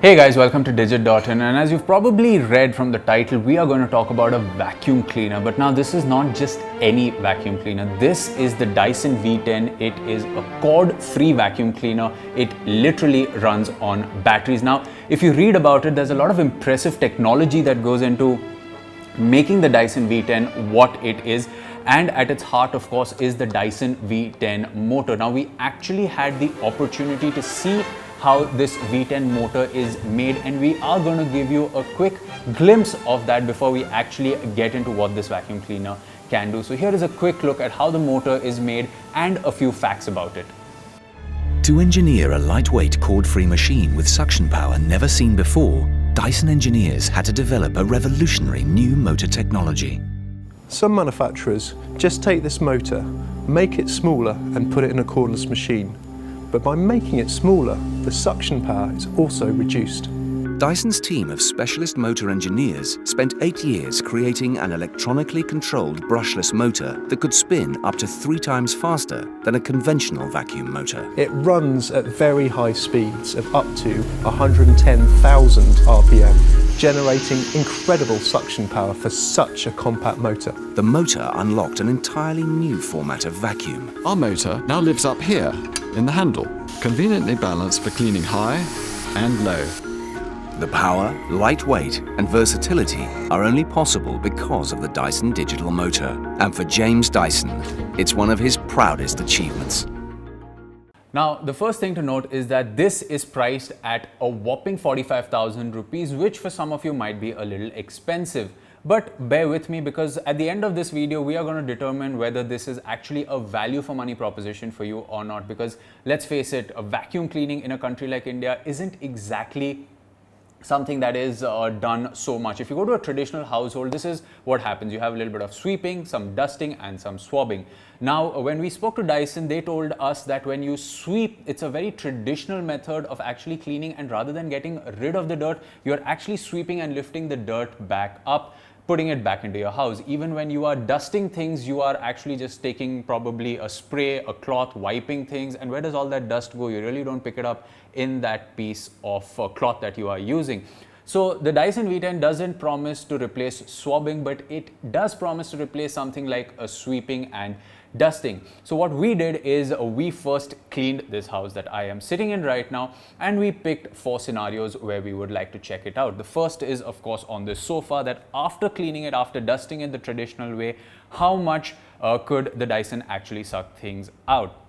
Hey guys, welcome to Digit.in, and as you've probably read from the title, we are going to talk about a vacuum cleaner. But now this is not just any vacuum cleaner. This is the Dyson V10. It is a cord-free vacuum cleaner. It literally runs on batteries. Now, if you read about it, there's a lot of impressive technology that goes into making the Dyson V10 what it is. And at its heart, of course, is the Dyson V10 motor. Now, we actually had the opportunity to see how this V10 motor is made, and we are going to give you a quick glimpse of that before we actually get into what this vacuum cleaner can do. So here is a quick look at how the motor is made and a few facts about it. To engineer a lightweight cord-free machine with suction power never seen before, Dyson engineers had to develop a revolutionary new motor technology. Some manufacturers just take this motor, make it smaller and put it in a cordless machine. But by making it smaller, the suction power is also reduced. Dyson's team of specialist motor engineers spent 8 years creating an electronically controlled brushless motor that could spin up to 3 times faster than a conventional vacuum motor. It runs at very high speeds of up to 110,000 RPM, generating incredible suction power for such a compact motor. The motor unlocked an entirely new format of vacuum. Our motor now lives up here, in the handle, conveniently balanced for cleaning high and low. The power, lightweight and versatility are only possible because of the Dyson digital motor. And for James Dyson, it's one of his proudest achievements. Now, the first thing to note is that this is priced at a whopping 45,000 rupees, which for some of you might be a little expensive. But bear with me, because at the end of this video, we are going to determine whether this is actually a value for money proposition for you or not. Because let's face it, a vacuum cleaning in a country like India isn't exactly something that is done so much. If you go to a traditional household, this is what happens. You have a little bit of sweeping, some dusting and some swabbing. Now, when we spoke to Dyson, they told us that when you sweep, it's a very traditional method of actually cleaning, and rather than getting rid of the dirt, you're actually sweeping and lifting the dirt back up, putting it back into your house. Even when you are dusting things, you are actually just taking probably a spray, a cloth, wiping things. And where does all that dust go? You really don't pick it up in that piece of cloth that you are using. So the Dyson V10 doesn't promise to replace swabbing, but it does promise to replace something like a sweeping and dusting. So what we did is we first cleaned this house that I am sitting in right now, and we picked 4 scenarios where we would like to check it out. The first is, of course, on this sofa, that after cleaning it, after dusting it the traditional way, how much could the Dyson actually suck things out?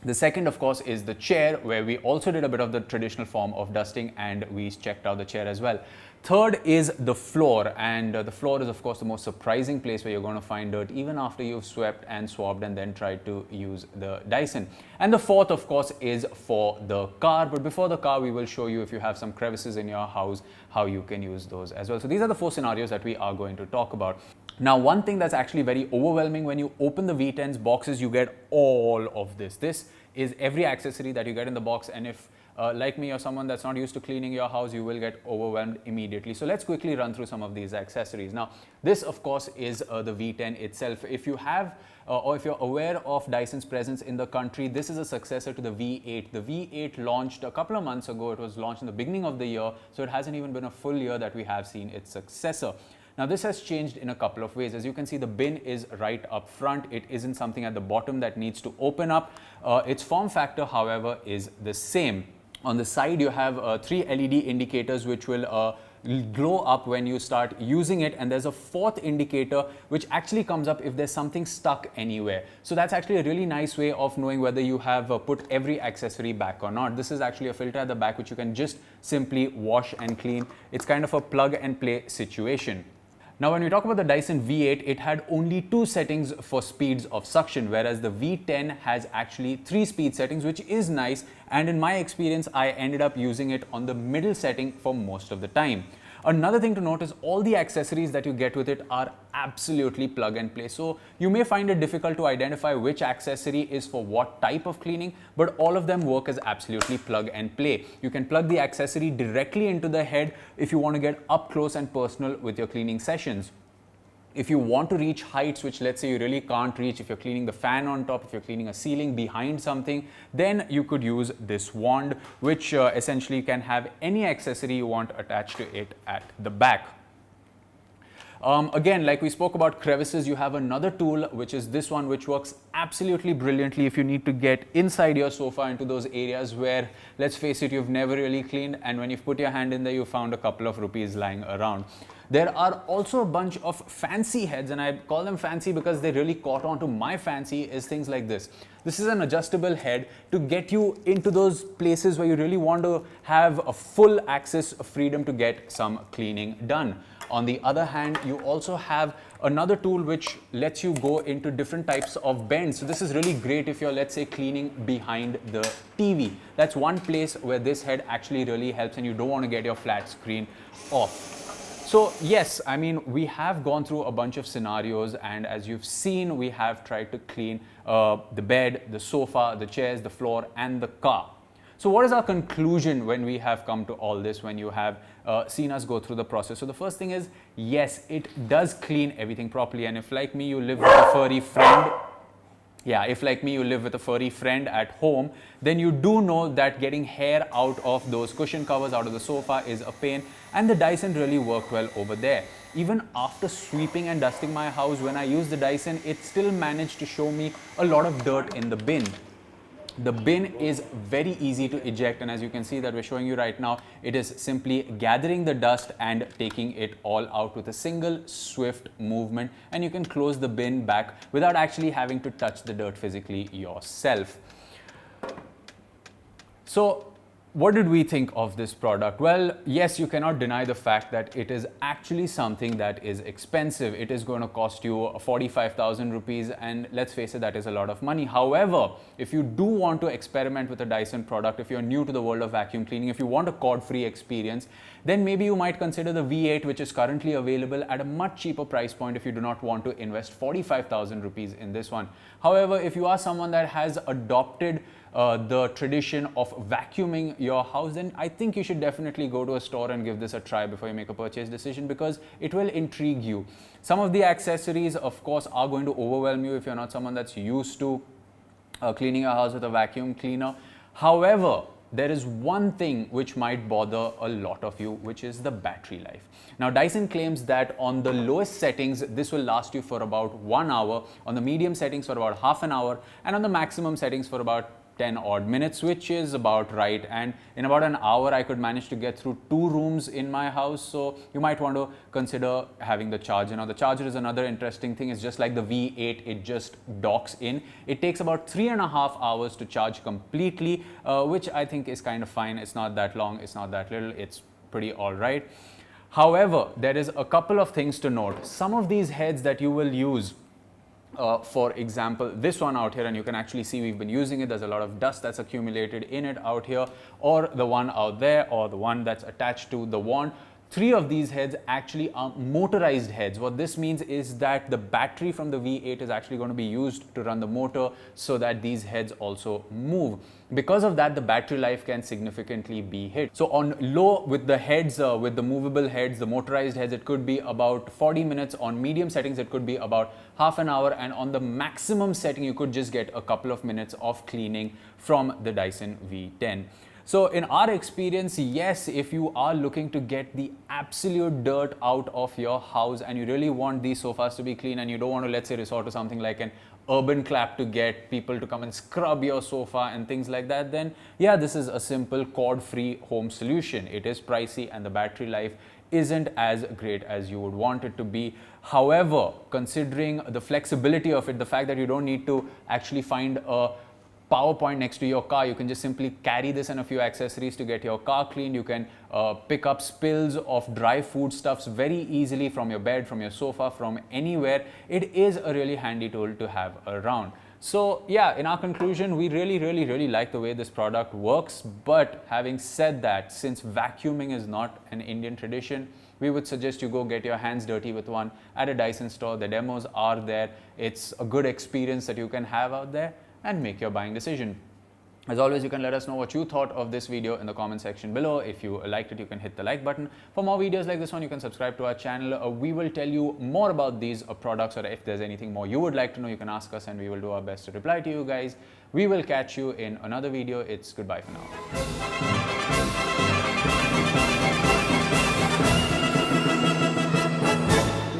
The second, of course, is the chair, where we also did a bit of the traditional form of dusting, and we checked out the chair as well. Third is the floor, and the floor is, of course, the most surprising place where you're going to find dirt even after you've swept and swabbed and then tried to use the Dyson. And the fourth, of course, is for the car. But before the car, we will show you, if you have some crevices in your house, how you can use those as well. So these are the 4 scenarios that we are going to talk about. Now, one thing that's actually very overwhelming when you open the V10's boxes, you get all of this. This is every accessory that you get in the box, and if like me, or someone that's not used to cleaning your house, you will get overwhelmed immediately. So let's quickly run through some of these accessories. Now, this, of course, is the V10 itself. If you have or if you're aware of Dyson's presence in the country, this is a successor to the V8. The V8 launched a couple of months ago. It was launched in the beginning of the year, so it hasn't even been a full year that we have seen its successor. Now, this has changed in a couple of ways. As you can see, the bin is right up front. It isn't something at the bottom that needs to open up. Its form factor, however, is the same. On the side, you have 3 LED indicators which will glow up when you start using it, and there's a 4th indicator which actually comes up if there's something stuck anywhere. So that's actually a really nice way of knowing whether you have put every accessory back or not. This is actually a filter at the back which you can just simply wash and clean. It's kind of a plug and play situation. Now, when we talk about the Dyson V8, it had only 2 settings for speeds of suction, whereas the V10 has actually 3 speed settings, which is nice. And in my experience, I ended up using it on the middle setting for most of the time. Another thing to note is all the accessories that you get with it are absolutely plug and play. So you may find it difficult to identify which accessory is for what type of cleaning, but all of them work as absolutely plug and play. You can plug the accessory directly into the head if you want to get up close and personal with your cleaning sessions. If you want to reach heights which, let's say, you really can't reach, if you're cleaning the fan on top, if you're cleaning a ceiling behind something, then you could use this wand, which essentially can have any accessory you want attached to it at the back. Again, like we spoke about crevices, you have another tool, which is this one, which works absolutely brilliantly if you need to get inside your sofa into those areas where, let's face it, you've never really cleaned, and when you've put your hand in there, you found a couple of rupees lying around. There are also a bunch of fancy heads, and I call them fancy because they really caught on to my fancy, is things like this. This is an adjustable head to get you into those places where you really want to have a full access of freedom to get some cleaning done. On the other hand, you also have another tool which lets you go into different types of bends. So this is really great if you're, let's say, cleaning behind the TV. That's one place where this head actually really helps, and you don't want to get your flat screen off. So yes, I mean, we have gone through a bunch of scenarios, and as you've seen, we have tried to clean the bed, the sofa, the chairs, the floor, and the car. So what is our conclusion when we have come to all this, when you have seen us go through the process? So the first thing is, yes, it does clean everything properly. And if, like me, you live with a furry friend, if like me, you live with a furry friend at home, then you do know that getting hair out of those cushion covers, out of the sofa, is a pain. And the Dyson really worked well over there. Even after sweeping and dusting my house, when I used the Dyson, it still managed to show me a lot of dirt in the bin. The bin is very easy to eject, and as you can see that we're showing you right now, it is simply gathering the dust and taking it all out with a single swift movement, and you can close the bin back without actually having to touch the dirt physically yourself. So what did we think of this product? Well, yes, you cannot deny the fact that it is actually something that is expensive. It is going to cost you 45,000 rupees, and let's face it, that is a lot of money. However, if you do want to experiment with a Dyson product, if you're new to the world of vacuum cleaning, if you want a cord-free experience, then maybe you might consider the V8, which is currently available at a much cheaper price point if you do not want to invest 45,000 rupees in this one. However, if you are someone that has adopted the tradition of vacuuming your house, then I think you should definitely go to a store and give this a try before you make a purchase decision, because it will intrigue you. Some of the accessories, of course, are going to overwhelm you if you're not someone that's used to cleaning your house with a vacuum cleaner. However, there is one thing which might bother a lot of you, which is the battery life. Now, Dyson claims that on the lowest settings, this will last you for about 1 hour, on the medium settings for about half an hour, and on the maximum settings for about 10 odd minutes, which is about right. And in about an hour, I could manage to get through 2 rooms in my house. So you might want to consider having the charger. Now, the charger is another interesting thing. It's just like the V8, it just docks in. It takes about 3.5 hours to charge completely, which I think is kind of fine. It's not that long, it's not that little, it's pretty all right. However, there is a couple of things to note. Some of these heads that you will use, for example, this one out here, and you can actually see we've been using it. There's a lot of dust that's accumulated in it out here, or the one out there, or the one that's attached to the wand. 3 of these heads actually are motorized heads. What this means is that the battery from the V8 is actually going to be used to run the motor so that these heads also move. Because of that, the battery life can significantly be hit. So on low, with the heads, with the movable heads, the motorized heads, it could be about 40 minutes. On medium settings, it could be about half an hour. And on the maximum setting, you could just get a couple of minutes of cleaning from the Dyson V10. So in our experience, yes, if you are looking to get the absolute dirt out of your house and you really want these sofas to be clean, and you don't want to, let's say, resort to something like an urban clap to get people to come and scrub your sofa and things like that, then yeah, this is a simple cord-free home solution. It is pricey and the battery life isn't as great as you would want it to be. However, considering the flexibility of it, the fact that you don't need to actually find a power point next to your car, you can just simply carry this and a few accessories to get your car cleaned. You can pick up spills of dry foodstuffs very easily from your bed, from your sofa, from anywhere. It is a really handy tool to have around. So yeah, in our conclusion, we really like the way this product works. But having said that, since vacuuming is not an Indian tradition, we would suggest you go get your hands dirty with one at a Dyson store. The demos are there. It's a good experience that you can have out there and make your buying decision. As always, you can let us know what you thought of this video in the comment section below. If you liked it, you can hit the like button. For more videos like this one, you can subscribe to our channel. We will tell you more about these products, or if there's anything more you would like to know, you can ask us and we will do our best to reply to you guys. We will catch you in another video. It's goodbye for now.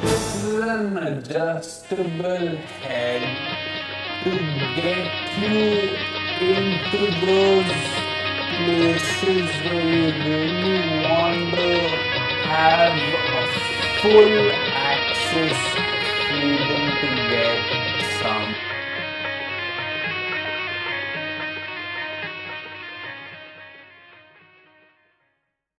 This is an adjustable head to get you into those places where you really want to have a full access